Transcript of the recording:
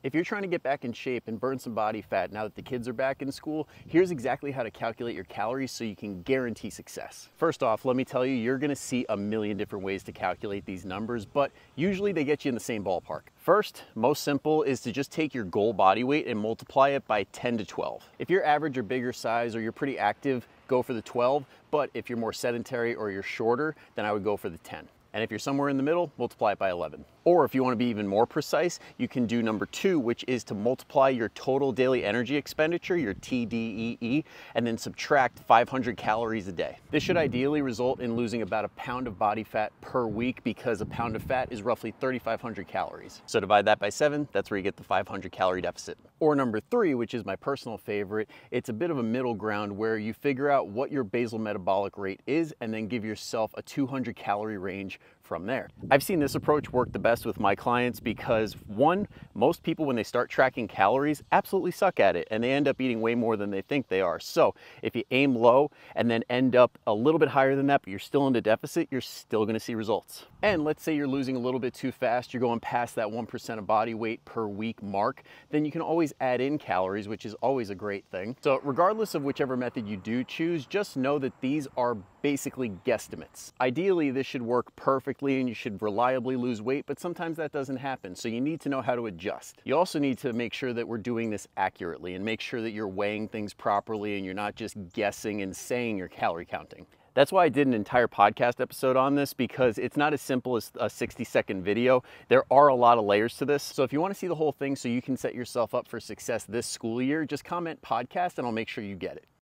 If you're trying to get back in shape and burn some body fat now that the kids are back in school, here's exactly how to calculate your calories so you can guarantee success. First off, let me tell you, you're gonna see a million different ways to calculate these numbers, but usually they get you in the same ballpark. First, most simple, is to just take your goal body weight and multiply it by 10 to 12. If you're average or bigger size or you're pretty active, go for the 12, but if you're more sedentary or you're shorter, then I would go for the 10. And if you're somewhere in the middle, multiply it by 11. Or if you want to be even more precise, you can do number 2, which is to multiply your total daily energy expenditure, your TDEE, and then subtract 500 calories a day. This should ideally result in losing about a pound of body fat per week, because a pound of fat is roughly 3,500 calories. So divide that by 7, that's where you get the 500 calorie deficit. Or number 3, which is my personal favorite, it's a bit of a middle ground where you figure out what your basal metabolic rate is and then give yourself a 200 calorie range from there. I've seen this approach work the best with my clients because, one, most people when they start tracking calories absolutely suck at it and they end up eating way more than they think they are. So if you aim low and then end up a little bit higher than that, but you're still in the deficit, you're still gonna see results. And let's say you're losing a little bit too fast, you're going past that 1% of body weight per week mark, then you can always add in calories, which is always a great thing. So regardless of whichever method you do choose, just know that these are basically guesstimates. Ideally, this should work perfectly and you should reliably lose weight, but sometimes that doesn't happen. So you need to know how to adjust. You also need to make sure that we're doing this accurately and make sure that you're weighing things properly and you're not just guessing and saying you're calorie counting. That's why I did an entire podcast episode on this, because it's not as simple as a 60-second video. There are a lot of layers to this. So if you want to see the whole thing so you can set yourself up for success this school year, just comment podcast and I'll make sure you get it.